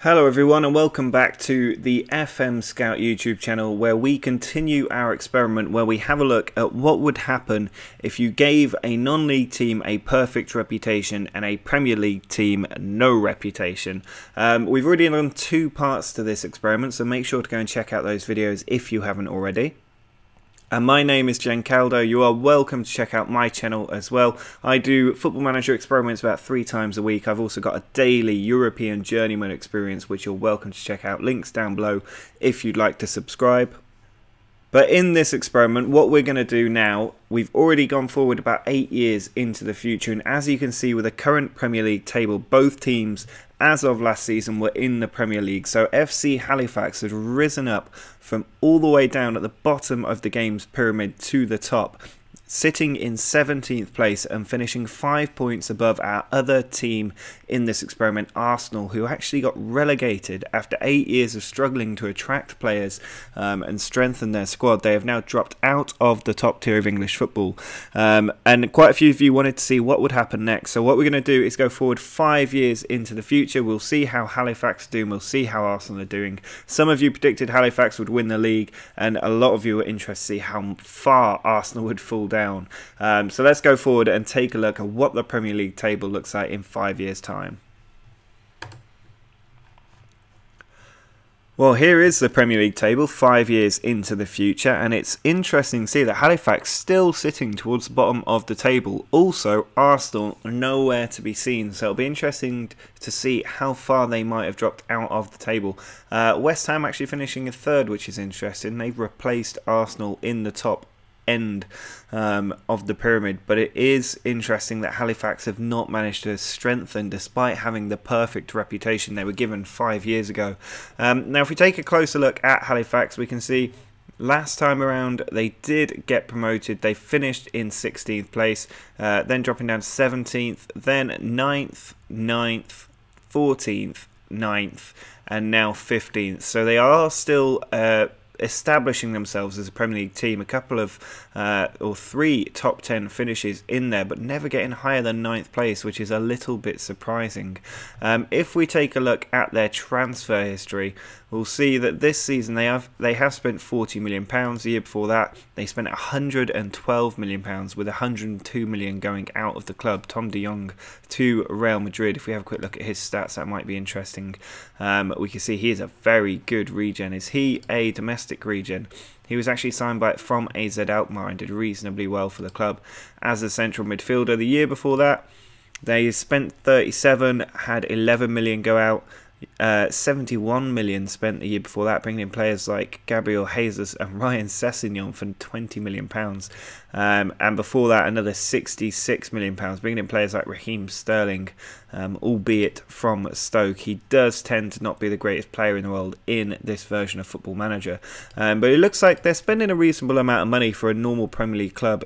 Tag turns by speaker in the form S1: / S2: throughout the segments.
S1: Hello everyone and welcome back to the FM Scout YouTube channel, where we continue our experiment where we have a look at what would happen if you gave a non-league team a perfect reputation and a Premier League team no reputation. We've already done 2 parts to this experiment, so make sure to go and check out those videos if you haven't already. And my name is Giancarlo. You are welcome to check out my channel as well. I do Football Manager experiments about 3 times a week. I've also got a daily European Journeyman experience, which you're welcome to check out. Links down below if you'd like to subscribe. But in this experiment, what we're going to do now, we've already gone forward about 8 years into the future. And as you can see with the current Premier League table, both teams, as of last season, were in the Premier League. So FC Halifax had risen up from all the way down at the bottom of the game's pyramid to the top, sitting in 17th place and finishing 5 points above our other team in this experiment, Arsenal, who actually got relegated after 8 years of struggling to attract players and strengthen their squad. They have now dropped out of the top tier of English football, and quite a few of you wanted to see what would happen next. So what we're going to do is go forward 5 years into the future. We'll see how Halifax do and we'll see how Arsenal are doing. Some of you predicted Halifax would win the league, and a lot of you were interested to see how far Arsenal would fall down. So let's go forward and take a look at what the Premier League table looks like in 5 years' time. Well, here is the Premier League table 5 years into the future, and it's interesting to see that Halifax still sitting towards the bottom of the table. Also, Arsenal nowhere to be seen, so it'll be interesting to see how far they might have dropped out of the table. West Ham actually finishing in 3rd, which is interesting. They've replaced Arsenal in the top end of the pyramid, but it is interesting that Halifax have not managed to strengthen despite having the perfect reputation they were given 5 years ago. Now if we take a closer look at Halifax, we can see last time around they did get promoted. They finished in 16th place, then dropping down to 17th, then 9th, 9th, 14th, 9th, and now 15th. So they are still establishing themselves as a Premier League team. A couple of or 3 top 10 finishes in there, but never getting higher than 9th place, which is a little bit surprising. If we take a look at their transfer history, we'll see that this season they have spent £40 million. The year before that they spent £112 million, with £102 million going out of the club. Tom de Jong to Real Madrid. If we have a quick look at his stats, that might be interesting. We can see he is a very good regen. Is he a domestic regen? He was actually signed from AZ Alkmaar and did reasonably well for the club as a central midfielder. The year before that, they spent 37, had 11 million go out. 71 million spent the year before that, bringing in players like Gabriel Jesus and Ryan Sessegnon for £20 million. And before that, another £66 million, bringing in players like Raheem Sterling, albeit from Stoke. He does tend to not be the greatest player in the world in this version of Football Manager. But it looks like they're spending a reasonable amount of money for a normal Premier League club,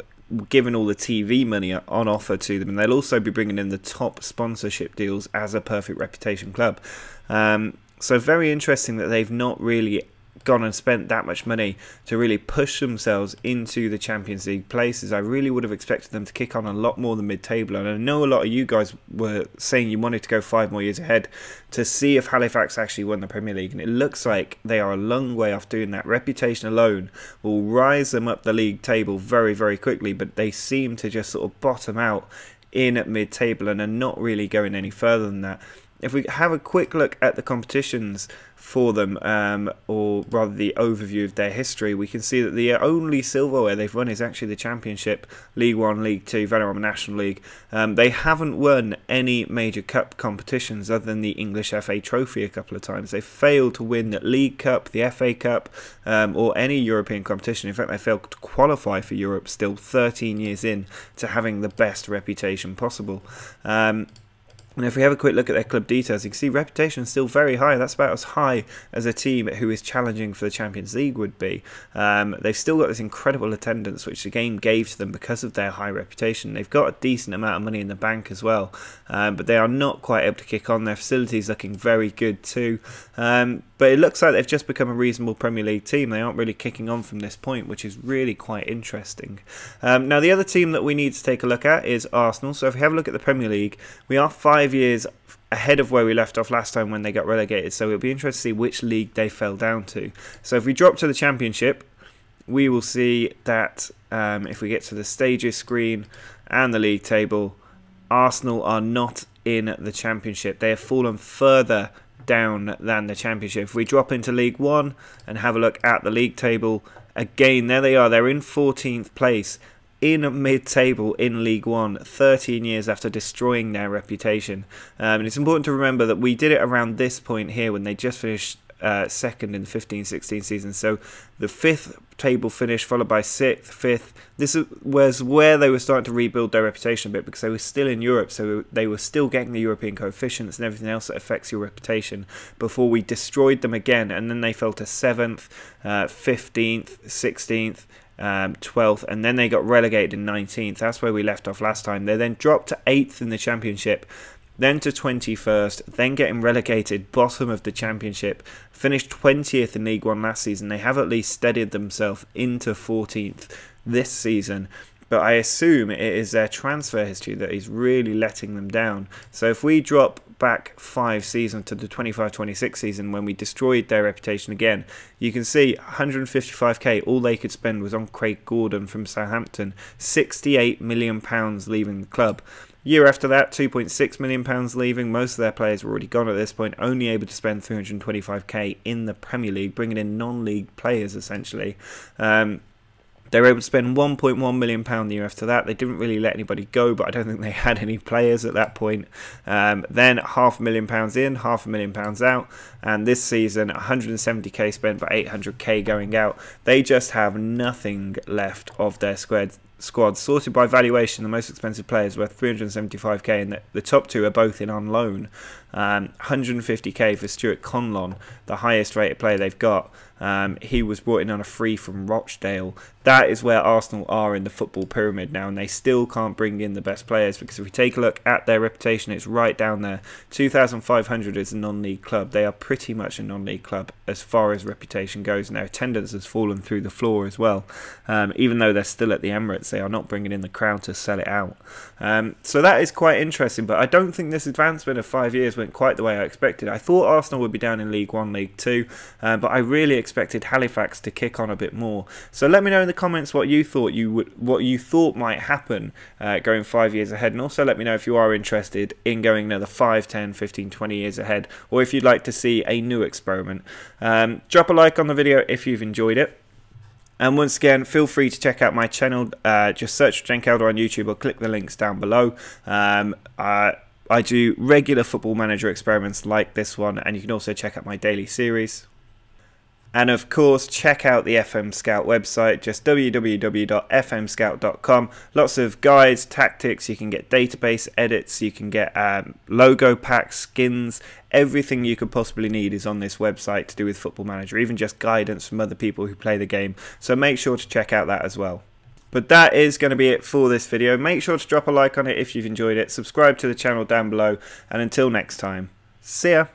S1: given all the TV money on offer to them, and they'll also be bringing in the top sponsorship deals as a perfect reputation club. So very interesting that they've not really gone and spent that much money to really push themselves into the Champions League places. I really would have expected them to kick on a lot more than mid-table, and I know a lot of you guys were saying you wanted to go 5 more years ahead to see if Halifax actually won the Premier League, and it looks like they are a long way off doing that. Reputation alone will rise them up the league table very, very quickly, but they seem to just sort of bottom out in mid-table and are not really going any further than that. If we have a quick look at the competitions for them, or rather the overview of their history, we can see that the only silverware they've won is actually the Championship, League 1, League 2, Vanarama National League. They haven't won any major cup competitions other than the English FA Trophy a couple of times. They failed to win the League Cup, the FA Cup, or any European competition. In fact, they failed to qualify for Europe still 13 years in to having the best reputation possible. And if we have a quick look at their club details, you can see reputation is still very high. That's about as high as a team who is challenging for the Champions League would be. They've still got this incredible attendance, which the game gave to them because of their high reputation. They've got a decent amount of money in the bank as well, but they are not quite able to kick on. Their facilities looking very good too. But it looks like they've just become a reasonable Premier League team. They aren't really kicking on from this point, which is really quite interesting. Now, the other team that we need to take a look at is Arsenal. So if we have a look at the Premier League, we are 5 years ahead of where we left off last time when they got relegated, so it'll be interesting to see which league they fell down to. So if we drop to the Championship, we will see that if we get to the stages screen and the league table, Arsenal are not in the Championship. They have fallen further down than the Championship. If we drop into League One and have a look at the league table, again, there they are. They're in 14th place in mid-table in League One, 13 years after destroying their reputation. And it's important to remember that we did it around this point here when they just finished second in the 15-16 season. So the 5th table finish followed by 6th, 5th. This was where they were starting to rebuild their reputation a bit, because they were still in Europe, so they were still getting the European coefficients and everything else that affects your reputation, before we destroyed them again, and then they fell to 7th, 15th, 16th, 12th, and then they got relegated in 19th. That's where we left off last time. They then dropped to 8th in the Championship, then to 21st, then getting relegated bottom of the Championship, finished 20th in League One last season. They have at least steadied themselves into 14th this season, but I assume it is their transfer history that is really letting them down. So if we drop back 5 seasons to the 25-26 season when we destroyed their reputation again, you can see 155k, all they could spend was on Craig Gordon from Southampton, £68 million leaving the club. Year after that, £2.6 million leaving. Most of their players were already gone at this point, only able to spend 325k in the Premier League, bringing in non-league players essentially. They were able to spend £1.1 million the year after that. They didn't really let anybody go, but I don't think they had any players at that point. Then £500,000 in, £500,000 out, and this season 170k spent but 800k going out. They just have nothing left of their squad. Sorted by valuation, the most expensive players worth 375k, and the top two are both in on loan. 150k for Stuart Conlon, the highest rated player they've got. He was brought in on a free from Rochdale. That is where Arsenal are in the football pyramid now, and they still can't bring in the best players, because if we take a look at their reputation, it's right down there. 2,500 is a non-league club. They are pretty much a non-league club as far as reputation goes, and their attendance has fallen through the floor as well. Even though they're still at the Emirates, they are not bringing in the crowd to sell it out. So that is quite interesting, but I don't think this advancement of 5 years went quite the way I expected. I thought Arsenal would be down in League One, League Two, but I really expected Halifax to kick on a bit more. So let me know in the comments what you thought might happen going 5 years ahead, and also let me know if you are interested in going another 5, 10, 15, 20 years ahead, or if you'd like to see a new experiment. Drop a like on the video if you've enjoyed it. And once again, feel free to check out my channel. Just search for Cenk Elder on YouTube or click the links down below. I do regular Football Manager experiments like this one, and you can also check out my daily series. And of course, check out the FM Scout website, just www.fmscout.com. Lots of guides, tactics, you can get database edits, you can get logo packs, skins, everything you could possibly need is on this website to do with Football Manager, even just guidance from other people who play the game. So make sure to check out that as well. But that is going to be it for this video. Make sure to drop a like on it if you've enjoyed it, subscribe to the channel down below, and until next time, see ya!